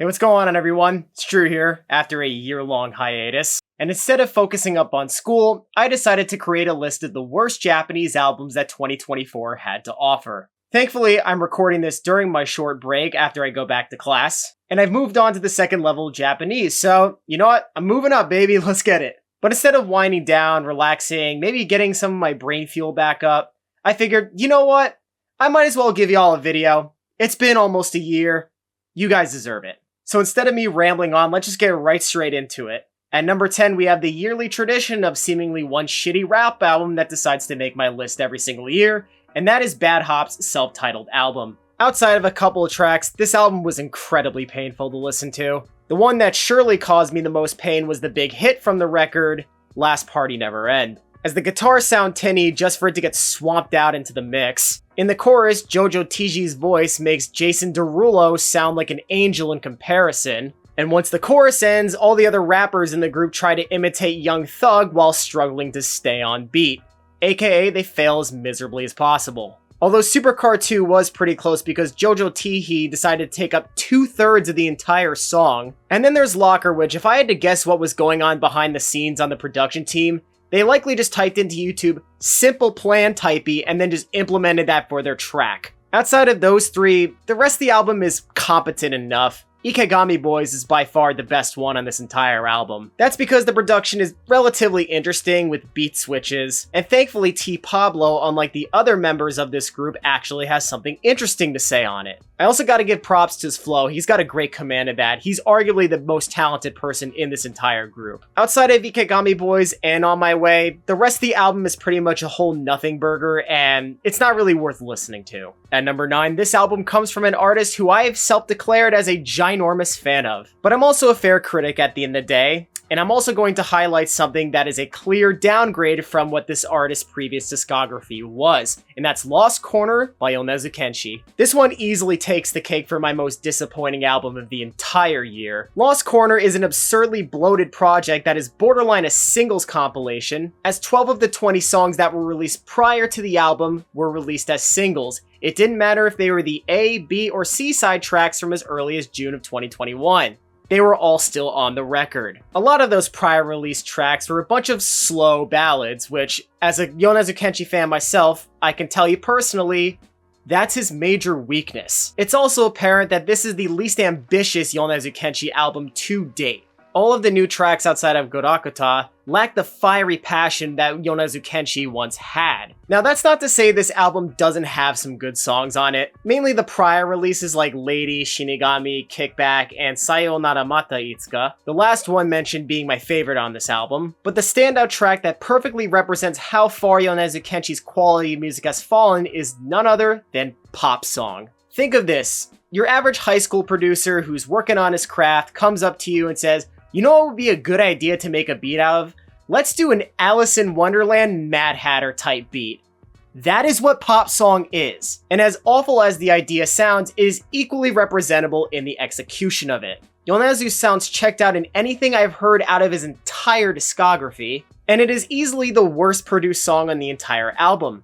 Hey, what's going on everyone? It's Drew here, after a year-long hiatus. And instead of focusing up on school, I decided to create a list of the worst Japanese albums that 2024 had to offer. Thankfully, I'm recording this during my short break after I go back to class, and I've moved on to the second level of Japanese, so you know what? I'm moving up, baby, let's get it. But instead of winding down, relaxing, maybe getting some of my brain fuel back up, I figured, you know what? I might as well give y'all a video. It's been almost a year. You guys deserve it. So instead of me rambling on, let's just get right straight into it. At number 10, we have the yearly tradition of seemingly one shitty rap album that decides to make my list every single year, and that is Bad Hop's self-titled album. Outside of a couple of tracks, this album was incredibly painful to listen to. The one that surely caused me the most pain was the big hit from the record, Last Party Never End, as the guitars sound tinny just for it to get swamped out into the mix. In the chorus, Jojo Tiji's voice makes Jason Derulo sound like an angel in comparison, and once the chorus ends, all the other rappers in the group try to imitate Young Thug while struggling to stay on beat, aka they fail as miserably as possible. Although Supercar 2 was pretty close because Jojo Tiji decided to take up 2/3 of the entire song. And then there's Locker, which if I had to guess what was going on behind the scenes on the production team, they likely just typed into YouTube, simple plan typey, and then just implemented that for their track. Outside of those three, the rest of the album is competent enough. Ikegami Boys is by far the best one on this entire album. That's because the production is relatively interesting with beat switches, and thankfully T. Pablo, unlike the other members of this group, actually has something interesting to say on it. I also gotta give props to his flow, he's got a great command of that. He's arguably the most talented person in this entire group. Outside of Ikegami Boys and On My Way, the rest of the album is pretty much a whole nothing burger, and it's not really worth listening to. At number 9, this album comes from an artist who I have self-declared as a ginormous fan of. But I'm also a fair critic at the end of the day, and I'm also going to highlight something that is a clear downgrade from what this artist's previous discography was, and that's Lost Corner by Yonezu Kenshi. This one easily takes the cake for my most disappointing album of the entire year. Lost Corner is an absurdly bloated project that is borderline a singles compilation, as 12 of the 20 songs that were released prior to the album were released as singles. It didn't matter if they were the A, B, or C side tracks from as early as June of 2021. They were all still on the record. A lot of those prior release tracks were a bunch of slow ballads, which, as a Yonezu Kenshi fan myself, I can tell you personally, that's his major weakness. It's also apparent that this is the least ambitious Yonezu Kenshi album to date. All of the new tracks outside of Gorakuta lack the fiery passion that Yonezu Kenshi once had. Now that's not to say this album doesn't have some good songs on it, mainly the prior releases like Lady, Shinigami, Kickback, and Sayonara Mata Itsuka, the last one mentioned being my favorite on this album, but the standout track that perfectly represents how far Yonezu Kenshi's quality of music has fallen is none other than Pop Song. Think of this, your average high school producer who's working on his craft comes up to you and says, you know what would be a good idea to make a beat out of? Let's do an Alice in Wonderland Mad Hatter type beat. That is what Pop Song is. And as awful as the idea sounds, it is equally representable in the execution of it. Yonezu sounds checked out in anything I've heard out of his entire discography, and it is easily the worst produced song on the entire album.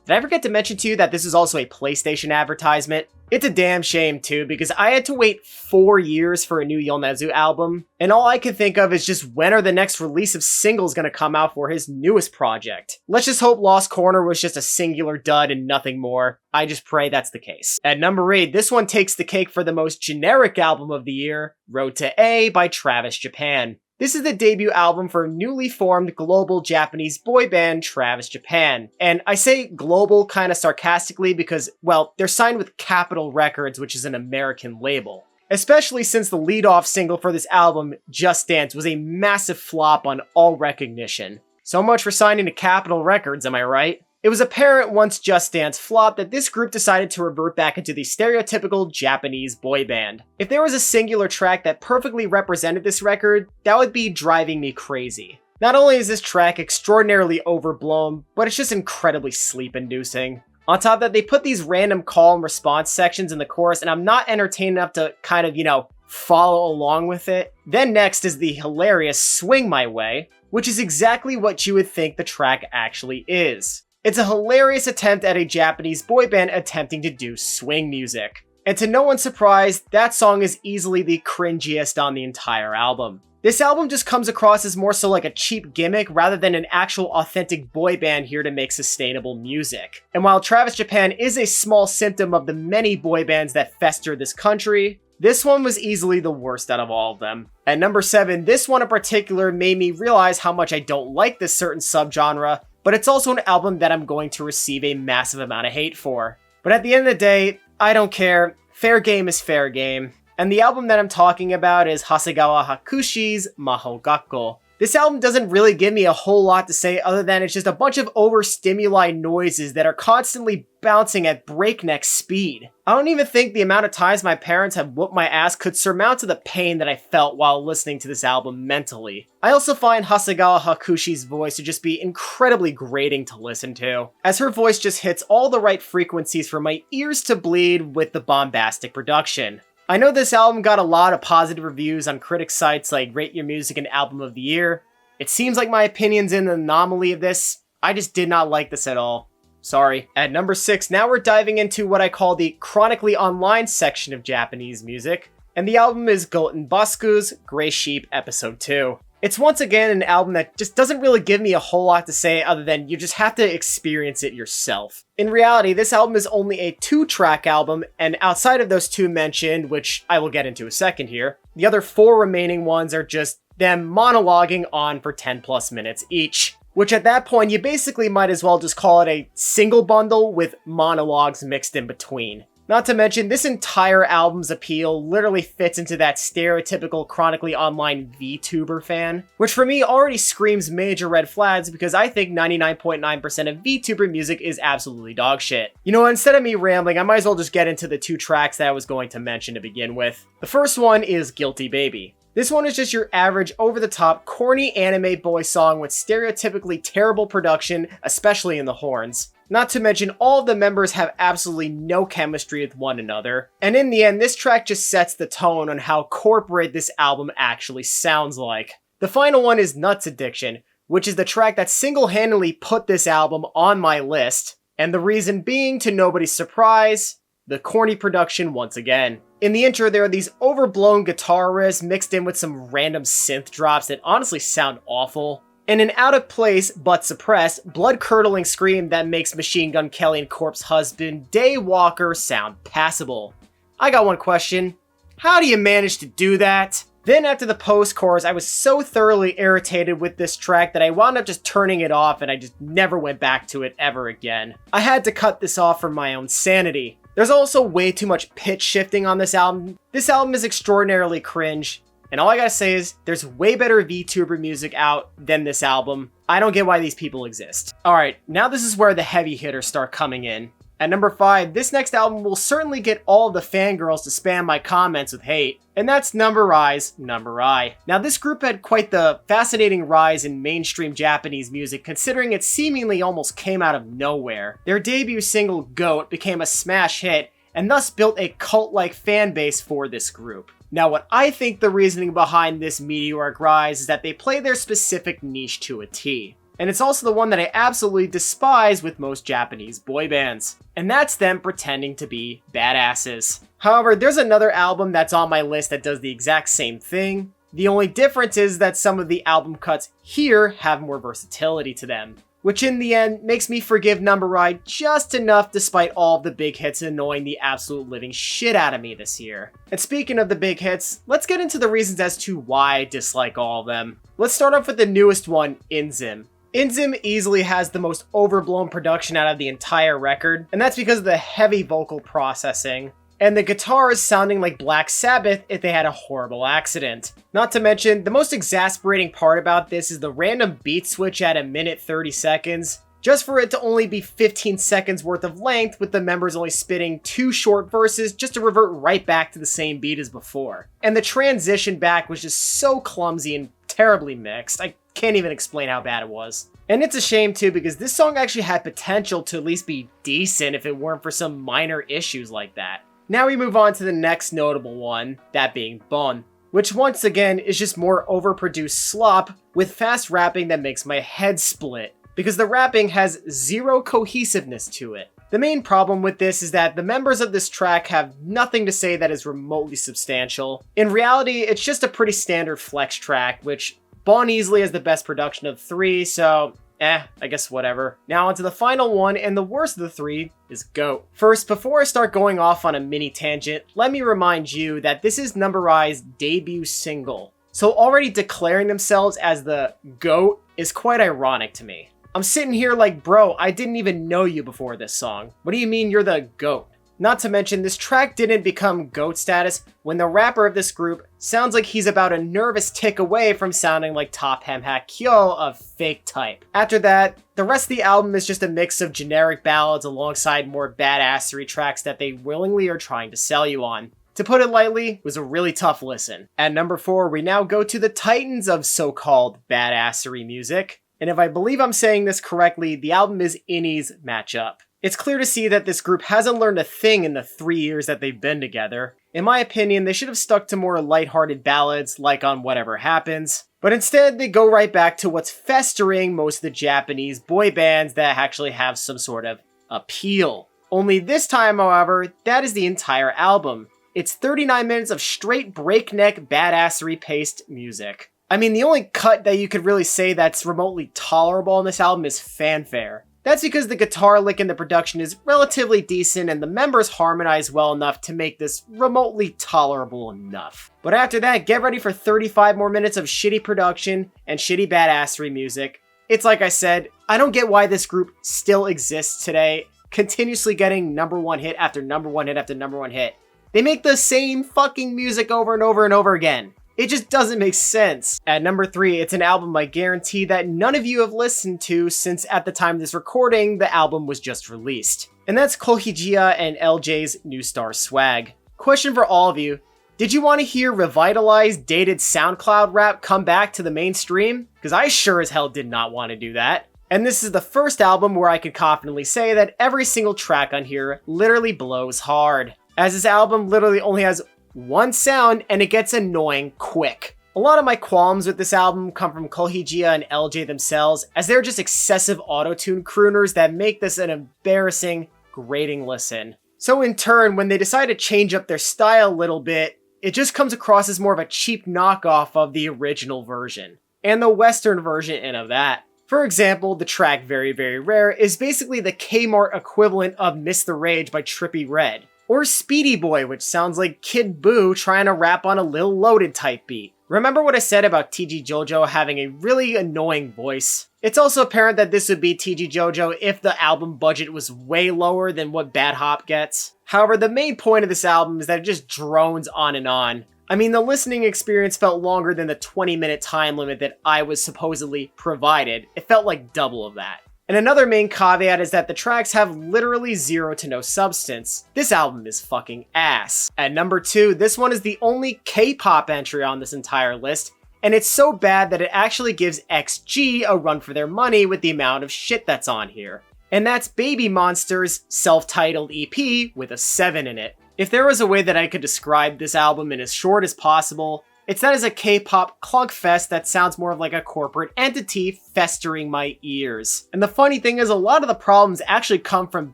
Did I forget to mention to you that this is also a PlayStation advertisement? It's a damn shame too, because I had to wait 4 years for a new Yonezu album, and all I can think of is just when are the next release of singles gonna come out for his newest project. Let's just hope Lost Corner was just a singular dud and nothing more. I just pray that's the case. At number 8, this one takes the cake for the most generic album of the year, Road to A by Travis Japan. This is the debut album for newly formed global Japanese boy band Travis Japan. And I say global kind of sarcastically because, well, they're signed with Capitol Records, which is an American label. Especially since the lead-off single for this album, Just Dance, was a massive flop on all recognition. So much for signing to Capitol Records, am I right? It was apparent once Just Dance flopped that this group decided to revert back into the stereotypical Japanese boy band. If there was a singular track that perfectly represented this record, that would be Driving Me Crazy. Not only is this track extraordinarily overblown, but it's just incredibly sleep-inducing. On top of that, they put these random call and response sections in the chorus, and I'm not entertained enough to kind of, follow along with it. Then next is the hilarious Swing My Way, which is exactly what you would think the track actually is. It's a hilarious attempt at a Japanese boy band attempting to do swing music. And to no one's surprise, that song is easily the cringiest on the entire album. This album just comes across as more so like a cheap gimmick rather than an actual authentic boy band here to make sustainable music. And while Travis Japan is a small symptom of the many boy bands that fester this country, this one was easily the worst out of all of them. At number 7, this one in particular made me realize how much I don't like this certain subgenre, but it's also an album that I'm going to receive a massive amount of hate for. But at the end of the day, I don't care. Fair game is fair game. And the album that I'm talking about is Hasegawa Hakushi's Mahogakko. This album doesn't really give me a whole lot to say other than it's just a bunch of overstimuli noises that are constantly bouncing at breakneck speed. I don't even think the amount of times my parents have whooped my ass could surmount to the pain that I felt while listening to this album mentally. I also find Hasegawa Hakushi's voice to just be incredibly grating to listen to, as her voice just hits all the right frequencies for my ears to bleed with the bombastic production. I know this album got a lot of positive reviews on critic sites like Rate Your Music and Album of the Year. It seems like my opinion's an anomaly of this. I just did not like this at all. Sorry. At number 6, now we're diving into what I call the chronically online section of Japanese music, and the album is Goten Bosku's Grey Sheep Episode 2. It's once again an album that just doesn't really give me a whole lot to say other than you just have to experience it yourself. In reality, this album is only a 2-track album, and outside of those 2 mentioned, which I will get into a second here, the other 4 remaining ones are just them monologuing on for 10 plus minutes each. Which at that point, you basically might as well just call it a single bundle with monologues mixed in between. Not to mention, this entire album's appeal literally fits into that stereotypical chronically online VTuber fan, which for me already screams major red flags because I think 99.9% of VTuber music is absolutely dog shit. You know, instead of me rambling, I might as well just get into the 2 tracks that I was going to mention to begin with. The first one is Guilty Baby. This one is just your average, over-the-top, corny anime boy song with stereotypically terrible production, especially in the horns. Not to mention, all of the members have absolutely no chemistry with one another. And in the end, this track just sets the tone on how corporate this album actually sounds like. The final one is Nuts Addiction, which is the track that single-handedly put this album on my list. And the reason being, to nobody's surprise, the corny production once again. In the intro, there are these overblown guitar riffs mixed in with some random synth drops that honestly sound awful. And an out-of-place, but suppressed, blood-curdling scream that makes Machine Gun Kelly and Corpse husband Day Walker sound passable. I got one question. How do you manage to do that? Then after the post-chorus, I was so thoroughly irritated with this track that I wound up just turning it off and I just never went back to it ever again. I had to cut this off for my own sanity. There's also way too much pitch shifting on this album. This album is extraordinarily cringe. And all I gotta say is, there's way better VTuber music out than this album. I don't get why these people exist. Alright, now this is where the heavy hitters start coming in. At number 5, this next album will certainly get all of the fangirls to spam my comments with hate, and that's No.I's No.I. Now this group had quite the fascinating rise in mainstream Japanese music considering it seemingly almost came out of nowhere. Their debut single, GOAT, became a smash hit, and thus built a cult-like fan base for this group. Now what I think the reasoning behind this meteoric rise is that they play their specific niche to a T. And it's also the one that I absolutely despise with most Japanese boy bands. And that's them pretending to be badasses. However, there's another album that's on my list that does the exact same thing. The only difference is that some of the album cuts here have more versatility to them, which in the end makes me forgive No.I just enough despite all of the big hits annoying the absolute living shit out of me this year. And speaking of the big hits, let's get into the reasons as to why I dislike all of them. Let's start off with the newest one, Inzim. Inzim easily has the most overblown production out of the entire record, and that's because of the heavy vocal processing. And the guitars sounding like Black Sabbath if they had a horrible accident. Not to mention, the most exasperating part about this is the random beat switch at 1:30 seconds, just for it to only be 15 seconds worth of length with the members only spitting 2 short verses just to revert right back to the same beat as before. And the transition back was just so clumsy and terribly mixed. I can't even explain how bad it was. And it's a shame too because this song actually had potential to at least be decent if it weren't for some minor issues like that. Now we move on to the next notable one, that being Bon, which once again is just more overproduced slop with fast rapping that makes my head split because the rapping has zero cohesiveness to it. The main problem with this is that the members of this track have nothing to say that is remotely substantial. In reality, it's just a pretty standard flex track, which Bon easily has the best production of 3, so I guess whatever. Now onto the final one, and the worst of the 3 is GOAT. First, before I start going off on a mini tangent, let me remind you that this is No.I's debut single. So already declaring themselves as the GOAT is quite ironic to me. I'm sitting here like, bro, I didn't even know you before this song. What do you mean you're the GOAT? Not to mention, this track didn't become GOAT status when the rapper of this group sounds like he's about a nervous tick away from sounding like Top Hem Hat Kyo of Fake Type. After that, the rest of the album is just a mix of generic ballads alongside more badassery tracks that they willingly are trying to sell you on. To put it lightly, it was a really tough listen. At number 4, we now go to the titans of so-called badassery music. And if I believe I'm saying this correctly, the album is Innie's Matchup. It's clear to see that this group hasn't learned a thing in the 3 years that they've been together. In my opinion, they should have stuck to more lighthearted ballads like on Whatever Happens, but instead they go right back to what's festering most of the Japanese boy bands that actually have some sort of appeal. Only this time, however, that is the entire album. It's 39 minutes of straight breakneck badassery paced music. I mean, the only cut that you could really say that's remotely tolerable on this album is Fanfare. That's because the guitar lick in the production is relatively decent and the members harmonize well enough to make this remotely tolerable enough. But after that, get ready for 35 more minutes of shitty production and shitty badassery music. It's like I said, I don't get why this group still exists today, continuously getting #1 hit after #1 hit after #1 hit. They make the same fucking music over and over and over again. It just doesn't make sense. At number 3, it's an album I guarantee that none of you have listened to since at the time of this recording, the album was just released. And that's Kohijiya and LJ's New Star Swag. Question for all of you, did you want to hear revitalized, dated SoundCloud rap come back to the mainstream? Because I sure as hell did not want to do that. And this is the first album where I could confidently say that every single track on here literally blows hard, as this album literally only has one sound and it gets annoying quick. A lot of my qualms with this album come from Kohijiya and LJ themselves, as they're just excessive auto-tune crooners that make this an embarrassing, grating listen. So in turn, when they decide to change up their style a little bit, it just comes across as more of a cheap knockoff of the original version, and the Western version of that. For example, the track Very Very Rare is basically the Kmart equivalent of Miss the Rage by Trippie Redd. Or Speedy Boy, which sounds like Kid Buu trying to rap on a Lil Loaded type beat. Remember what I said about TG Jojo having a really annoying voice? It's also apparent that this would be TG Jojo if the album budget was way lower than what Bad Hop gets. However, the main point of this album is that it just drones on and on. I mean, the listening experience felt longer than the 20-minute time limit that I was supposedly provided. It felt like double of that. And another main caveat is that the tracks have literally zero to no substance. This album is fucking ass. At number 2, this one is the only K-pop entry on this entire list, and it's so bad that it actually gives XG a run for their money with the amount of shit that's on here. And that's BABYMONSTER's self-titled EP with a 7 in it. If there was a way that I could describe this album in as short as possible, it's that as a K-pop clunk fest that sounds more of like a corporate entity festering my ears. And the funny thing is, a lot of the problems actually come from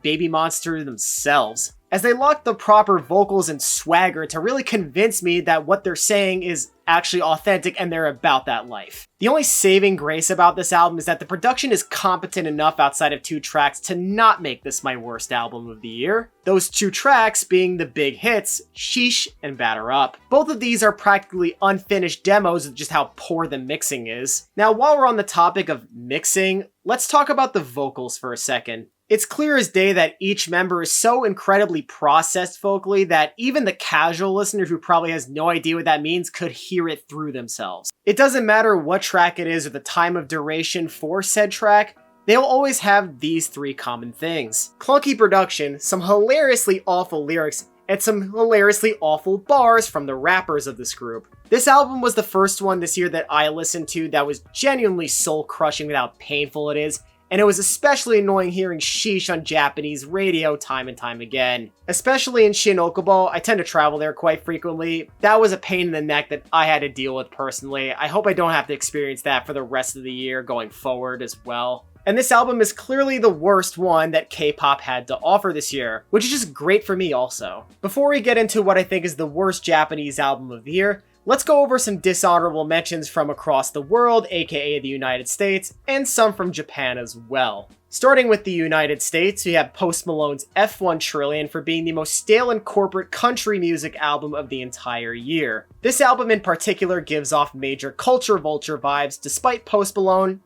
BABYMONSTER themselves, as they lack the proper vocals and swagger to really convince me that what they're saying is actually authentic and they're about that life. The only saving grace about this album is that the production is competent enough outside of 2 tracks to not make this my worst album of the year. Those 2 tracks being the big hits, Sheesh and Batter Up. Both of these are practically unfinished demos of just how poor the mixing is. Now, while we're on the topic of mixing, let's talk about the vocals for a second. It's clear as day that each member is so incredibly processed vocally that even the casual listener who probably has no idea what that means could hear it through themselves. It doesn't matter what track it is or the time of duration for said track, they'll always have these 3 common things: clunky production, some hilariously awful lyrics, and some hilariously awful bars from the rappers of this group. This album was the first one this year that I listened to that was genuinely soul-crushing with how painful it is, and it was especially annoying hearing Sheesh on Japanese radio time and time again. Especially in Shin Okubo, I tend to travel there quite frequently. That was a pain in the neck that I had to deal with personally. I hope I don't have to experience that for the rest of the year going forward as well. And this album is clearly the worst one that K-pop had to offer this year, which is just great for me also. Before we get into what I think is the worst Japanese album of the year, let's go over some dishonorable mentions from across the world, aka the United States, and some from Japan as well. Starting with the United States, we have Post Malone's F1 Trillion for being the most stale and corporate country music album of the entire year. This album in particular gives off major culture vulture vibes despite Post Malone,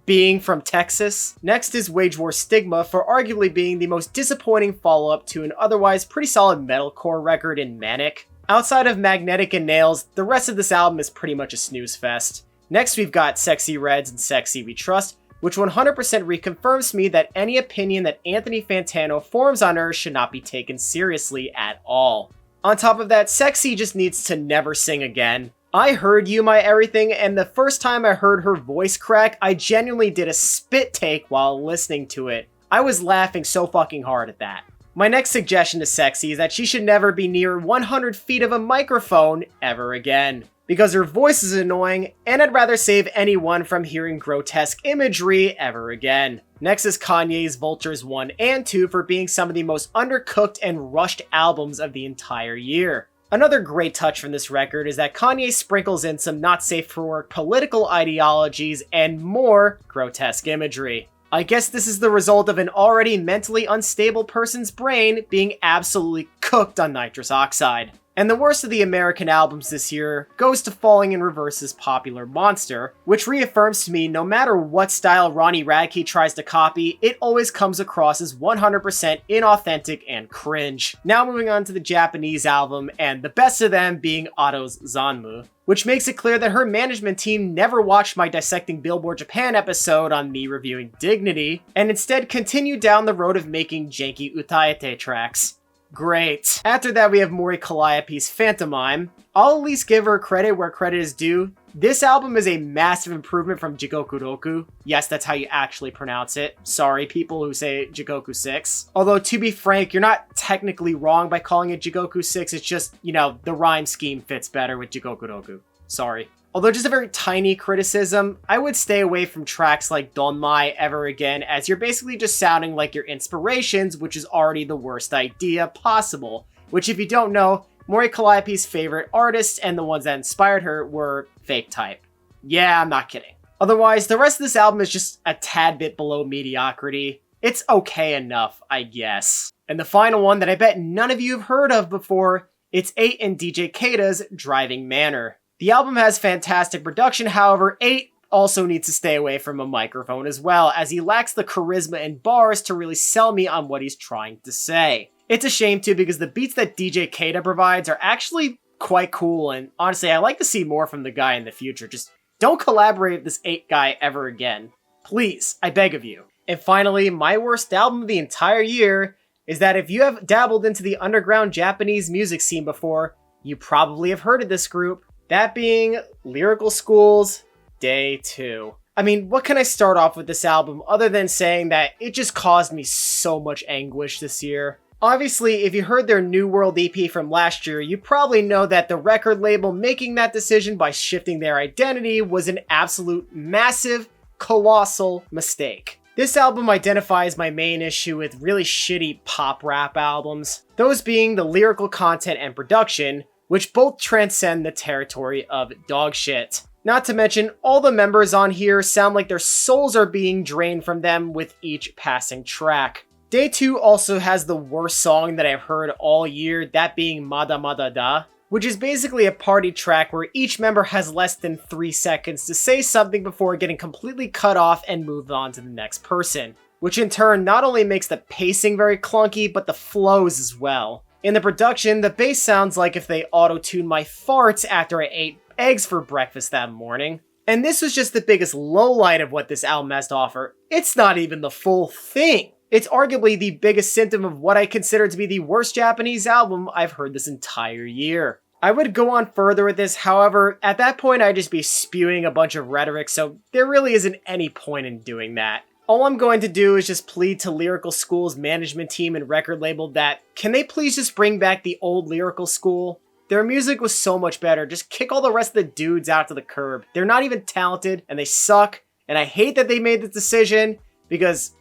being from Texas. Next is Wage War STIGMA for arguably being the most disappointing follow-up to an otherwise pretty solid metalcore record in Manic. Outside of Magnetic and Nails, the rest of this album is pretty much a snooze fest. Next we've got Sexy Reds and Sexy We Trust, which 100% reconfirms to me that any opinion that Anthony Fantano forms on Earth should not be taken seriously at all. On top of that, Sexy just needs to never sing again. I heard You My Everything, and the first time I heard her voice crack, I genuinely did a spit take while listening to it. I was laughing so fucking hard at that. My next suggestion to Sexy is that she should never be near 100 feet of a microphone ever again, because her voice is annoying, and I'd rather save anyone from hearing grotesque imagery ever again. Next is Kanye's Vultures 1 and 2 for being some of the most undercooked and rushed albums of the entire year. Another great touch from this record is that Kanye sprinkles in some not safe for work political ideologies and more grotesque imagery. I guess this is the result of an already mentally unstable person's brain being absolutely cooked on nitrous oxide. And the worst of the American albums this year goes to Falling in Reverse's Popular Monster, which reaffirms to me no matter what style Ronnie Radke tries to copy, it always comes across as 100% inauthentic and cringe. Now moving on to the Japanese album, and the best of them being Otto's Zanmu, which makes it clear that her management team never watched my Dissecting Billboard Japan episode on me reviewing Dignity, and instead continued down the road of making janky utaete tracks. Great. After that, we have Mori Calliope's Phantomime. I'll at least give her credit where credit is due. This album is a massive improvement from Jigoku Roku. Yes, that's how you actually pronounce it. Sorry, people who say Jigoku 6. Although, to be frank, you're not technically wrong by calling it Jigoku 6. It's just, the rhyme scheme fits better with Jigoku Roku. Sorry. Although just a very tiny criticism, I would stay away from tracks like Donmai ever again, as you're basically just sounding like your inspirations, which is already the worst idea possible. Which, if you don't know, Mori Calliope's favorite artists and the ones that inspired her were Fake Type. Yeah, I'm not kidding. Otherwise, the rest of this album is just a tad bit below mediocrity. It's okay enough, I guess. And the final one that I bet none of you have heard of before, it's 8 and DJ Kata's Driving Manor. The album has fantastic production, however, 8 also needs to stay away from a microphone as well, as he lacks the charisma and bars to really sell me on what he's trying to say. It's a shame too, because the beats that DJ Kata provides are actually quite cool, and honestly, I like to see more from the guy in the future. Just don't collaborate with this 8 guy ever again. Please, I beg of you. And finally, my worst album of the entire year is that if you have dabbled into the underground Japanese music scene before, you probably have heard of this group. That being Lyrical School's Day 2. I mean, what can I start off with this album other than saying that it just caused me so much anguish this year? Obviously, if you heard their New World EP from last year, you probably know that the record label making that decision by shifting their identity was an absolute massive, colossal mistake. This album identifies my main issue with really shitty pop rap albums, those being the lyrical content and production, which both transcend the territory of dog shit. Not to mention, all the members on here sound like their souls are being drained from them with each passing track. Day 2 also has the worst song that I've heard all year, that being Mada Mada Da, which is basically a party track where each member has less than 3 seconds to say something before getting completely cut off and moved on to the next person, which in turn not only makes the pacing very clunky, but the flows as well. In the production, the bass sounds like if they auto-tuned my farts after I ate eggs for breakfast that morning. And this was just the biggest lowlight of what this album has to offer. It's not even the full thing. It's arguably the biggest symptom of what I consider to be the worst Japanese album I've heard this entire year. I would go on further with this, however, at that point I'd just be spewing a bunch of rhetoric, so there really isn't any point in doing that. All I'm going to do is just plead to Lyrical School's management team and record label that, can they please just bring back the old Lyrical School? Their music was so much better, just kick all the rest of the dudes out to the curb. They're not even talented, and they suck, and I hate that they made this decision, because,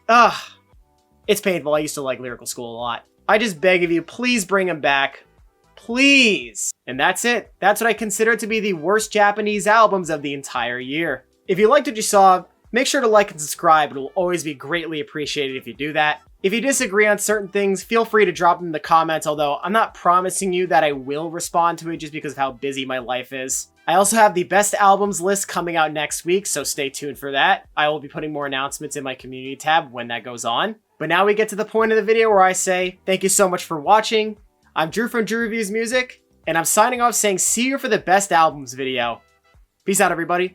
it's painful. I used to like Lyrical School a lot. I just beg of you, please bring him back. Please. And that's it. That's what I consider to be the worst Japanese albums of the entire year. If you liked what you saw, make sure to like and subscribe. It will always be greatly appreciated if you do that. If you disagree on certain things, feel free to drop them in the comments, although I'm not promising you that I will respond to it just because of how busy my life is. I also have the best albums list coming out next week, so stay tuned for that. I will be putting more announcements in my community tab when that goes on. But now we get to the point of the video where I say, thank you so much for watching. I'm Drew from Drew Reviews Music, and I'm signing off saying see you for the best albums video. Peace out, everybody.